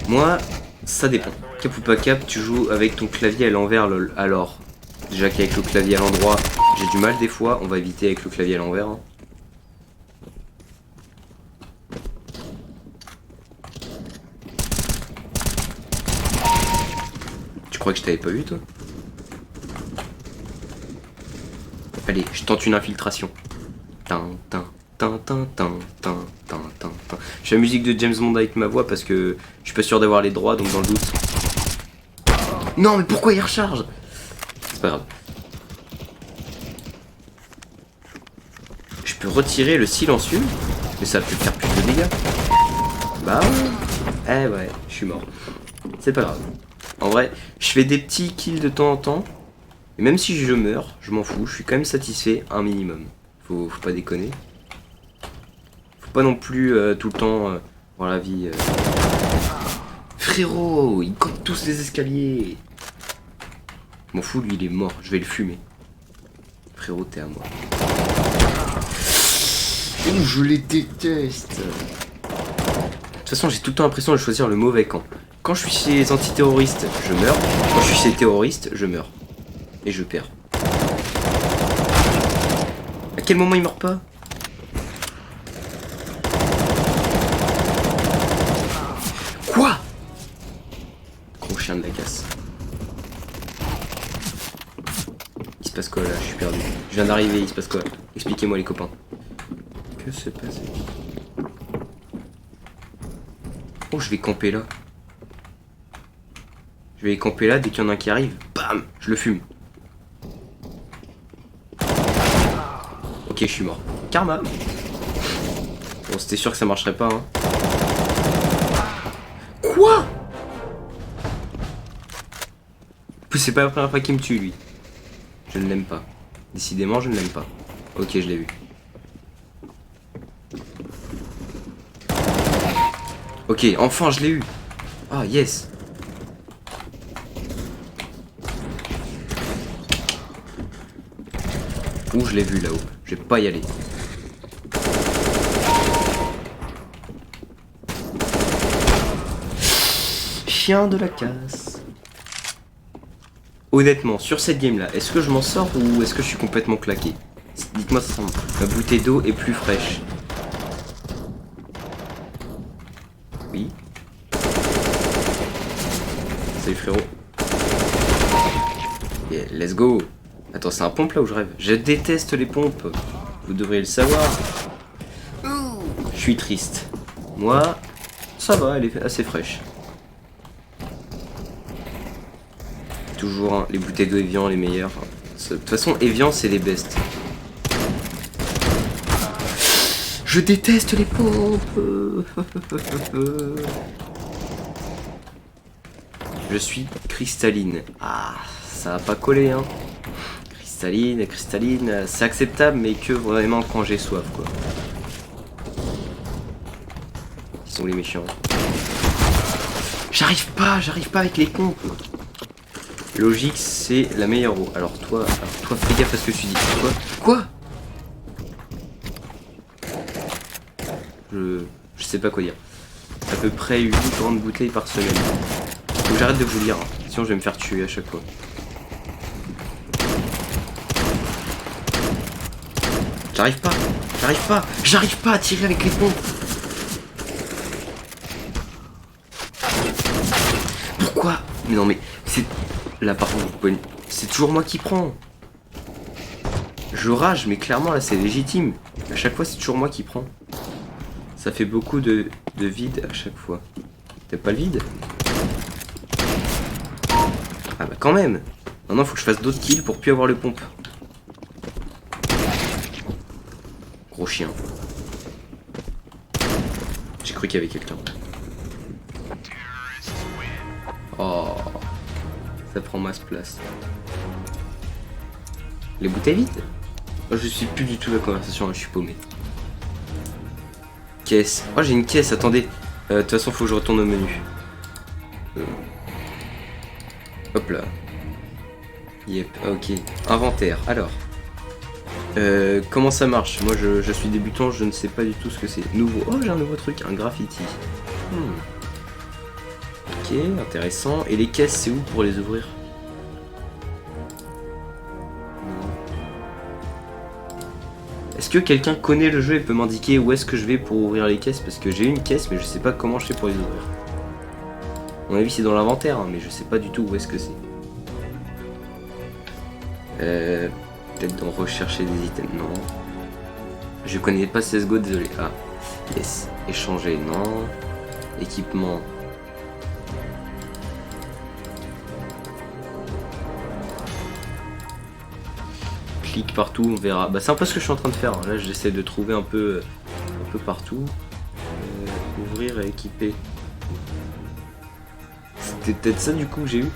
Moi, ça dépend. Cap ou pas cap, tu joues avec ton clavier à l'envers, lol. Alors, déjà qu'avec le clavier à l'endroit, j'ai du mal des fois. On va éviter avec le clavier à l'envers. Hein. Tu crois que je t'avais pas vu, toi? Allez, je tente une infiltration. Je fais la musique de James Bond avec ma voix parce que je suis pas sûr d'avoir les droits, donc dans le doute. Non, mais pourquoi il recharge? C'est pas grave. Je peux retirer le silencieux, mais ça va peut-être faire plus de dégâts. Bah ouais. Eh ouais, je suis mort. C'est pas grave. En vrai, je fais des petits kills de temps en temps. Et même si je meurs, je m'en fous. Je suis quand même satisfait un minimum. Faut pas déconner. Faut pas non plus tout le temps voir la vie. Frérot, ils comptent tous les escaliers. Je m'en fous, lui il est mort. Je vais le fumer. Frérot, t'es à moi. Ouh, je les déteste. De toute façon, j'ai tout le temps l'impression de choisir le mauvais camp. Quand je suis chez les antiterroristes, je meurs. Quand je suis chez les terroristes, je meurs. Et je perds. À quel moment il meurt pas? Quoi? Gros chien de la casse. Il se passe quoi là? Je suis perdu. Je viens d'arriver, il se passe quoi? Expliquez-moi les copains. Que se passe? Oh, je vais camper là. Je vais camper là, dès qu'il y en a un qui arrive, bam, je le fume. Ok, je suis mort. Karma. Bon, c'était sûr que ça marcherait pas, hein. Quoi? En plus, c'est pas la première fois qu'il me tue, lui. Je ne l'aime pas. Décidément, je ne l'aime pas. Ok, je l'ai vu. Ok, enfin, je l'ai eu. Ah, yes. Ouh, je l'ai vu là-haut. Je vais pas y aller. Chien de la casse. Honnêtement, sur cette game là, est-ce que je m'en sors ou est-ce que je suis complètement claqué? Dites-moi ça. Ma bouteille d'eau est plus fraîche. Oui. Salut frérot. Yeah, let's go. Attends, c'est un pompe là où je rêve? Je déteste les pompes. Vous devriez le savoir. Je suis triste. Moi, Ça va, elle est assez fraîche. Toujours hein, les bouteilles d'eau Evian les meilleures. De toute façon, Evian c'est les best. Je déteste les pompes. Je suis cristalline. Ah, ça va pas coller hein. Cristalline, c'est acceptable mais que vraiment quand j'ai soif quoi. Ils sont les méchants. J'arrive pas avec les pompes. Logique c'est la meilleure eau. Alors toi fais gaffe à ce que tu dis. Quoi? Je sais pas quoi dire. À peu près 8 grandes bouteilles par semaine. Faut que j'arrête de vous lire, hein. Sinon je vais me faire tuer à chaque fois. J'arrive pas à tirer avec les pompes. Pourquoi? Mais non mais c'est... Là par contre, c'est toujours moi qui prends. Je rage mais clairement là c'est légitime. À chaque fois c'est toujours moi qui prends. Ça fait beaucoup de vide à chaque fois. T'as pas le vide? Ah bah quand même. Maintenant faut que je fasse d'autres kills pour plus avoir le pompe. Gros chien. J'ai cru qu'il y avait quelqu'un. Oh. Ça prend masse place. Les bouteilles vides? Oh, je suis plus du tout la conversation, là, je suis paumé. Caisse. Oh j'ai une caisse, attendez. De toute façon faut que je retourne au menu. Hop là. Yep, ok. Inventaire, alors. Comment ça marche? Moi je suis débutant, je ne sais pas du tout ce que c'est. Nouveau. Oh j'ai un nouveau truc, un graffiti. Ok, intéressant. Et les caisses c'est où pour les ouvrir? Est-ce que quelqu'un connaît le jeu et peut m'indiquer où est-ce que je vais pour ouvrir les caisses? Parce que j'ai une caisse mais je sais pas comment je fais pour les ouvrir. À mon avis c'est dans l'inventaire hein, mais je sais pas du tout où est-ce que c'est. Peut-être dans rechercher des items, non. Je connais pas CSGO, désolé. Ah, yes. Échanger, non. Équipement. Clique partout, on verra. Bah c'est un peu ce que je suis en train de faire. Là j'essaie de trouver un peu partout. Ouvrir et équiper. C'était peut-être ça du coup que j'ai eu.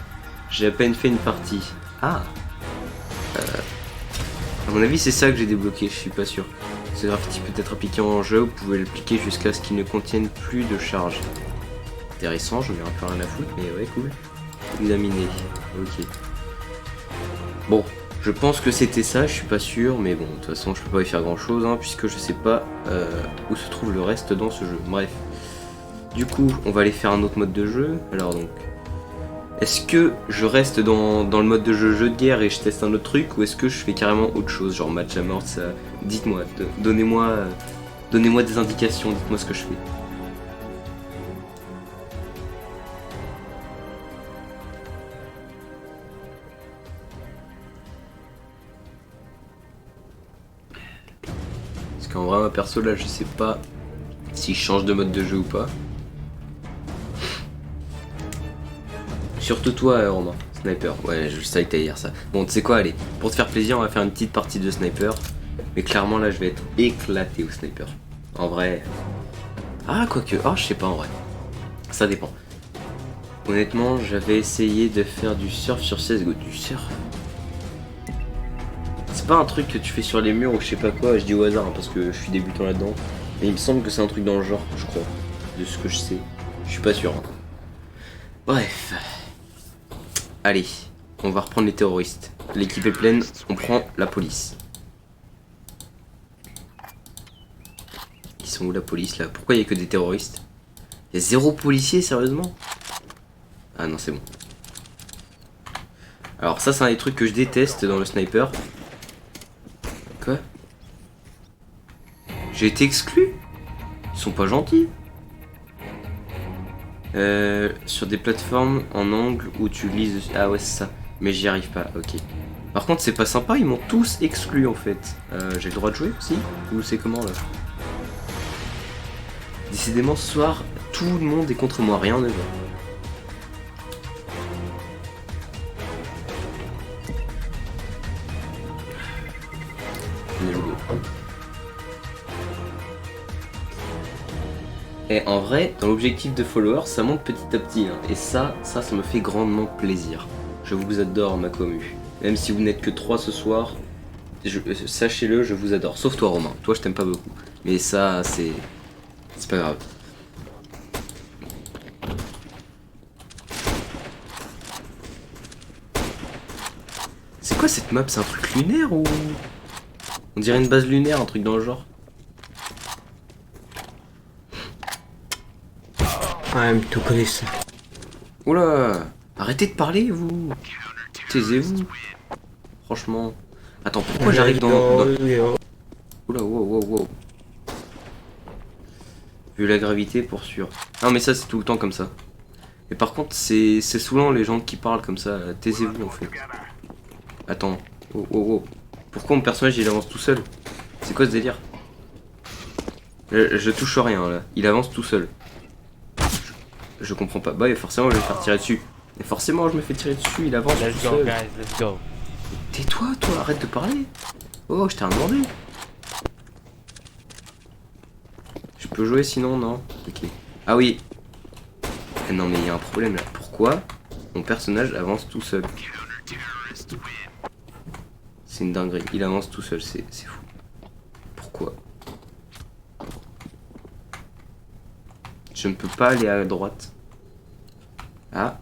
J'ai à peine fait une partie. Ah. À mon avis c'est ça que j'ai débloqué, je suis pas sûr. Ce graffiti peut être appliqué en jeu, vous pouvez l'appliquer jusqu'à ce qu'il ne contienne plus de charge. Intéressant, je n'ai un peu rien à foutre, mais ouais cool. Examiner, ok. Bon, je pense que c'était ça, je suis pas sûr, mais bon, de toute façon je peux pas y faire grand chose, hein, puisque je sais pas où se trouve le reste dans ce jeu. Bref. Du coup, on va aller faire un autre mode de jeu. Alors donc... Est-ce que je reste dans le mode de jeu de guerre et je teste un autre truc, ou est-ce que je fais carrément autre chose, genre match à mort, ça... Dites-moi, donnez-moi des indications, dites-moi ce que je fais. Parce qu'en vrai, ma perso là, je sais pas si je change de mode de jeu ou pas. Surtout toi, Romain. Sniper. Ouais, je savais que t'allais dire ça. Bon, tu sais quoi, allez. Pour te faire plaisir, on va faire une petite partie de sniper. Mais clairement, là, je vais être éclaté au sniper. En vrai... Ah, quoique. Ah, je sais pas, en vrai. Ça dépend. Honnêtement, j'avais essayé de faire du surf sur CSGO. Du surf? C'est pas un truc que tu fais sur les murs ou je sais pas quoi. Je dis au hasard, hein, parce que je suis débutant là-dedans. Mais il me semble que c'est un truc dans le genre, je crois. De ce que je sais. Je suis pas sûr. Hein. Bref... Allez, on va reprendre les terroristes. L'équipe est pleine, on prend la police. Ils sont où la police là? Pourquoi il n'y a que des terroristes? Il y a 0 policiers, sérieusement? Ah non, c'est bon. Alors ça, c'est un des trucs que je déteste dans le sniper. Quoi? J'ai été exclu? Ils sont pas gentils. Sur des plateformes en angle où tu lises... Ah ouais c'est ça. Mais j'y arrive pas, ok. Par contre c'est pas sympa, ils m'ont tous exclu en fait. J'ai le droit de jouer aussi? Ou c'est comment là? Décidément ce soir, tout le monde est contre moi, rien ne va. Et en vrai, dans l'objectif de followers, ça monte petit à petit. Hein. Et ça me fait grandement plaisir. Je vous adore, ma commu. Même si vous n'êtes que 3 ce soir, sachez-le, je vous adore. Sauf toi, Romain. Toi, je t'aime pas beaucoup. Mais ça, c'est pas grave. C'est quoi cette map? C'est un truc lunaire ou... On dirait une base lunaire, un truc dans le genre. I'm too close. Oula, arrêtez de parler, vous. Taisez-vous. Franchement. Attends, pourquoi j'arrive dans... Oula, wow. Vu la gravité, pour sûr. Non, mais ça, c'est tout le temps comme ça. Et par contre, c'est saoulant les gens qui parlent comme ça. Taisez-vous, en fait. Attends. Oh. Pourquoi mon personnage, il avance tout seul? C'est quoi ce délire? Je touche rien, là. Il avance tout seul. Je comprends pas. Bah, forcément, je vais me faire tirer dessus. Et forcément, je me fais tirer dessus, il avance tout seul. Let's go. Tais-toi, toi, arrête de parler. Oh, je t'ai rien demandé. Je peux jouer sinon, non? Ok. Ah oui. Ah non, mais il y a un problème là. Pourquoi mon personnage avance tout seul? C'est une dinguerie. Il avance tout seul, c'est fou. Pourquoi? Je ne peux pas aller à droite. Ah.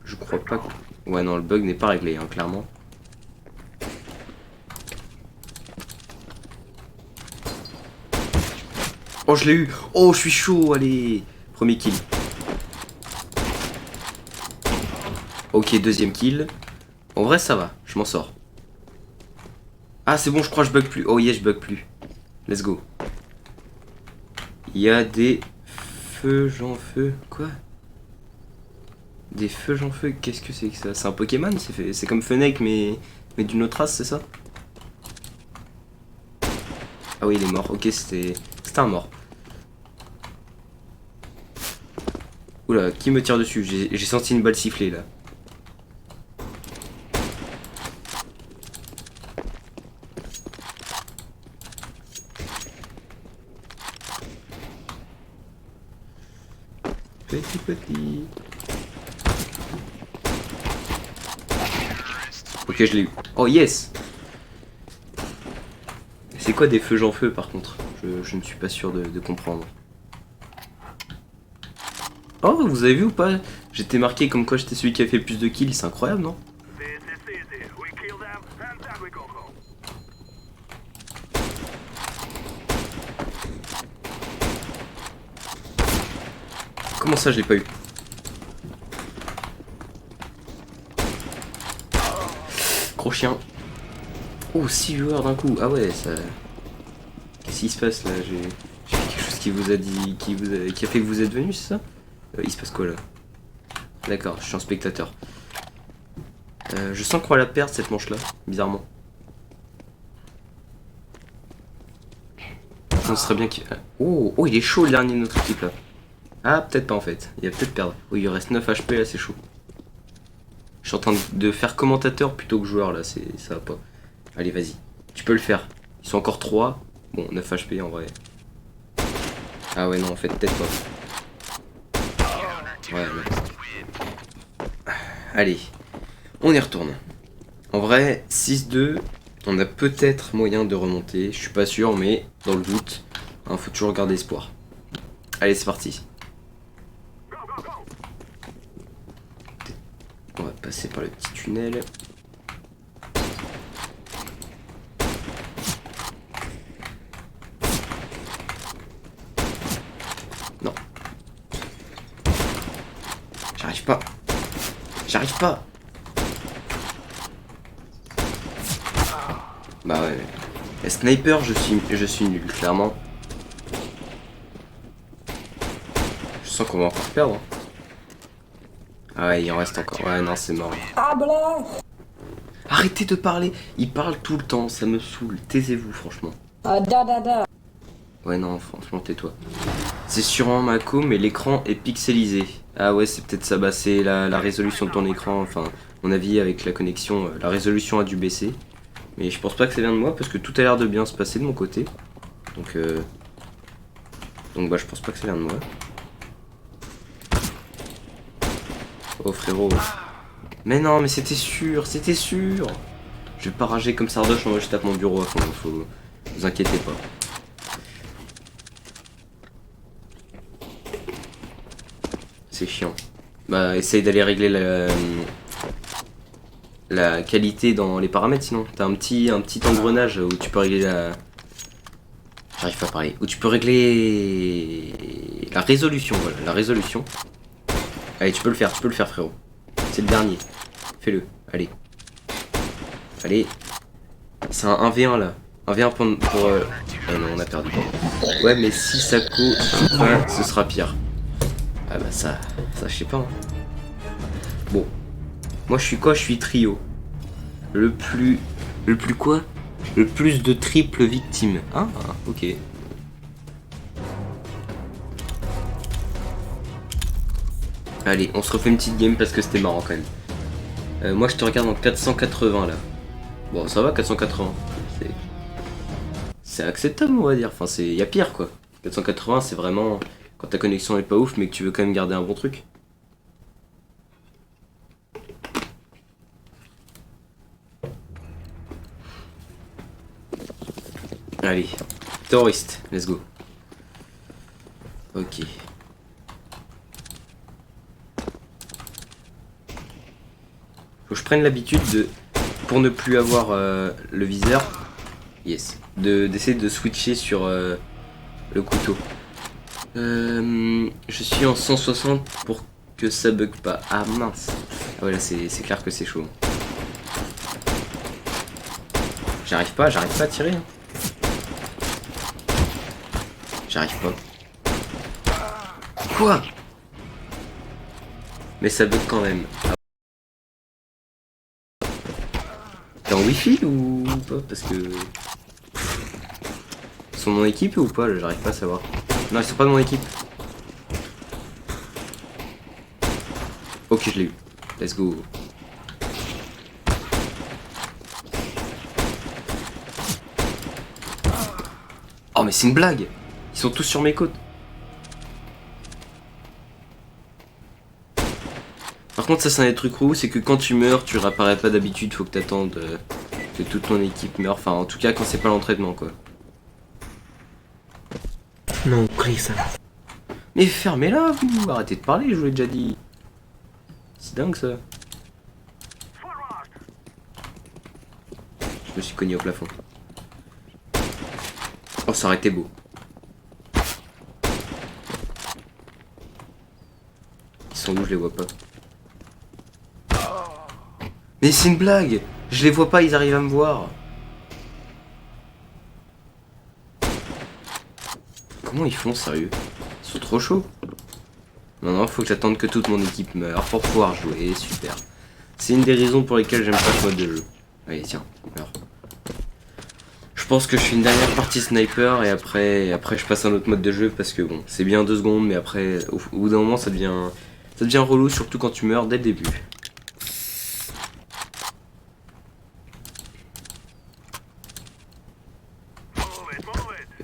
Je crois pas que... Ouais, non, le bug n'est pas réglé, hein, clairement. Oh, je l'ai eu. Oh, je suis chaud, allez. Premier kill. Ok, deuxième kill. En vrai, ça va, je m'en sors. Ah, c'est bon, je crois que je bug plus. Oh yeah, je bug plus. Let's go. Il y a des feux, gens feu. Quoi? Des feux, gens feu. Qu'est-ce que c'est que ça? C'est un Pokémon? C'est comme Fennec, mais d'une autre race, c'est ça? Ah oui, il est mort. Ok, c'était un mort. Oula, qui me tire dessus? J'ai senti une balle siffler là. Petit. Ok, je l'ai eu. Oh yes! C'est quoi des feux gens feu par contre? Je ne suis pas sûr de comprendre. Oh, vous avez vu ou pas? J'étais marqué comme quoi j'étais celui qui a fait le plus de kills, c'est incroyable, non? Comment ça je l'ai pas eu? Gros chien. Oh, 6 joueurs d'un coup. Ah ouais, ça... Qu'est-ce qui se passe là? J'ai fait quelque chose qui vous a dit... qui a fait que vous êtes venu, c'est ça? Il se passe quoi là? D'accord, je suis un spectateur. Je sens qu'on va la perdre cette manche là, bizarrement. On serait bien qu'il... Oh, il est chaud le dernier de notre équipe là. Ah, peut-être pas en fait, il va peut-être perdre. Oh, il reste 9 HP là, c'est chaud. Je suis en train de faire commentateur plutôt que joueur là, ça va pas. Allez, vas-y, tu peux le faire. Ils sont encore 3. Bon, 9 HP en vrai. Ah ouais, non, en fait, peut-être pas. Ouais, non. Allez, on y retourne. En vrai, 6-2, on a peut-être moyen de remonter. Je suis pas sûr, mais dans le doute, hein, faut toujours garder espoir. Allez, c'est parti. On va passer par le petit tunnel. Non. J'arrive pas. J'arrive pas. Bah ouais. Et sniper, je suis nul, clairement. Je sens qu'on va encore perdre. Ah ouais, il en reste encore. Ouais, non, c'est mort. Ah blah. Arrêtez de parler. Il parle tout le temps, ça me saoule. Taisez-vous, franchement. Ah da. Ouais, non, franchement, tais-toi. C'est sur un Mako, mais l'écran est pixelisé. Ah ouais, c'est peut-être ça. Bah, c'est la résolution de ton écran. Enfin, à mon avis, avec la connexion, la résolution a dû baisser. Mais je pense pas que ça vient de moi parce que tout a l'air de bien se passer de mon côté. Donc bah, je pense pas que ça vient de moi. Oh frérot. Mais non, mais c'était sûr, c'était sûr. Je vais pas rager comme Sardoche en mode je tape mon bureau à fond. Faut... Vous inquiétez pas. C'est chiant. Bah, essaye d'aller régler la qualité dans les paramètres sinon. T'as un petit engrenage où tu peux régler la... J'arrive pas à parler. Où tu peux régler la résolution, voilà, la résolution. Allez, tu peux le faire frérot. C'est le dernier. Fais-le, allez. Allez. C'est un 1v1 là. 1v1 pour... Ah non, on a perdu. Ouais, mais si Sako, ouais, ce sera pire. Ah bah ça je sais pas. Hein. Bon. Moi je suis quoi? Je suis trio. Le plus quoi? Le plus de triple victimes. Ah, ok. Allez, on se refait une petite game parce que c'était marrant quand même. Moi je te regarde en 480 là. Bon, ça va 480. C'est acceptable on va dire. Enfin, y a pire quoi. 480 c'est vraiment quand ta connexion est pas ouf mais que tu veux quand même garder un bon truc. Allez, terroriste, let's go. Ok. Faut que je prenne l'habitude de, pour ne plus avoir le viseur, yes, d'essayer de switcher sur le couteau. Je suis en 160 pour que ça bug pas. Ah mince. Ah ouais là c'est clair que c'est chaud. J'arrive pas à tirer. Hein. J'arrive pas. Quoi? Mais ça bug quand même. T'es en wifi ou pas? Parce que... Ils sont de mon équipe ou pas? J'arrive pas à savoir. Non, ils sont pas de mon équipe. Ok, je l'ai eu. Let's go. Oh mais c'est une blague. Ils sont tous sur mes côtes. Par contre ça c'est un des trucs relous, c'est que quand tu meurs tu réapparais pas d'habitude, faut que t'attendes que toute ton équipe meure, enfin en tout cas quand c'est pas l'entraînement quoi. Non, Chris. Mais fermez-la vous, arrêtez de parler, je vous l'ai déjà dit. C'est dingue ça. Je me suis cogné au plafond. Oh ça aurait été beau. Ils sont où, je les vois pas. Mais c'est une blague. Je les vois pas, ils arrivent à me voir. Comment ils font, sérieux? Ils sont trop chauds. Non, faut que j'attende que toute mon équipe meure pour pouvoir jouer, super. C'est une des raisons pour lesquelles j'aime pas ce mode de jeu. Allez, tiens, meurs. Je pense que je fais une dernière partie sniper et après je passe à un autre mode de jeu parce que bon, c'est bien 2 secondes, mais après, au bout d'un moment, ça devient relou, surtout quand tu meurs dès le début.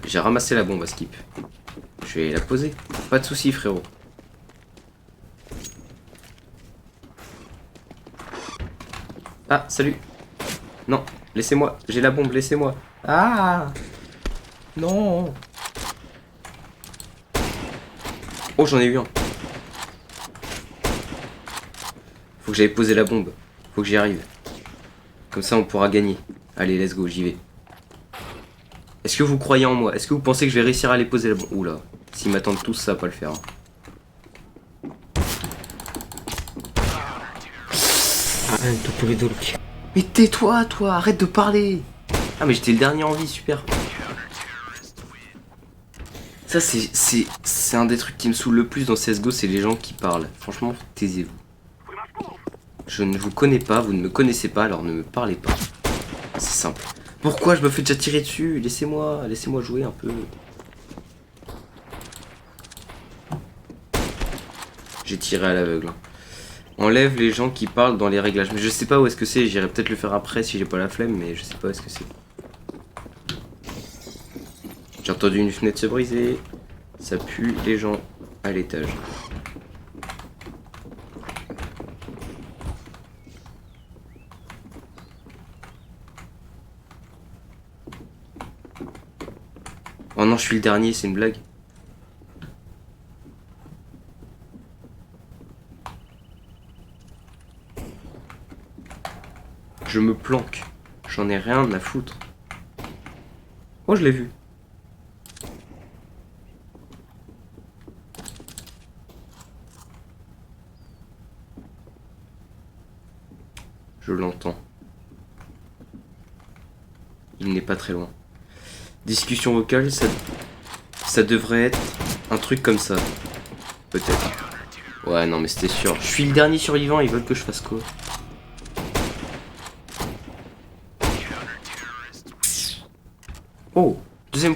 J'ai ramassé la bombe à skip. Je vais la poser. Pas de soucis frérot. Ah, salut. Non, laissez-moi. J'ai la bombe, laissez-moi. Ah non. Oh, j'en ai eu un. Faut que j'aille poser la bombe. Faut que j'y arrive. Comme ça, on pourra gagner. Allez, let's go, j'y vais. Est-ce que vous croyez en moi? Est-ce que vous pensez que je vais réussir à aller poser la bombe? Oula, s'ils m'attendent tous, ça va pas le faire. Mais tais-toi, toi, arrête de parler. Ah, mais j'étais le dernier en vie, super. Ça, c'est un des trucs qui me saoule le plus dans CSGO, c'est les gens qui parlent. Franchement, taisez-vous. Je ne vous connais pas, vous ne me connaissez pas, alors ne me parlez pas. C'est simple. Pourquoi je me fais déjà tirer dessus? Laissez-moi jouer un peu. J'ai tiré à l'aveugle. Hein. Enlève les gens qui parlent dans les réglages. Mais je sais pas où est-ce que c'est. J'irai peut-être le faire après si j'ai pas la flemme. Mais je sais pas où est-ce que c'est. J'ai entendu une fenêtre se briser. Ça pue les gens à l'étage. Oh non, je suis le dernier, c'est une blague. Je me planque. J'en ai rien à foutre. Oh, je l'ai vu. Je l'entends. Il n'est pas très loin. Discussion vocale, ça devrait être un truc comme ça. Peut-être. Ouais, non, mais c'était sûr. Je suis le dernier survivant, ils veulent que je fasse quoi? Oh!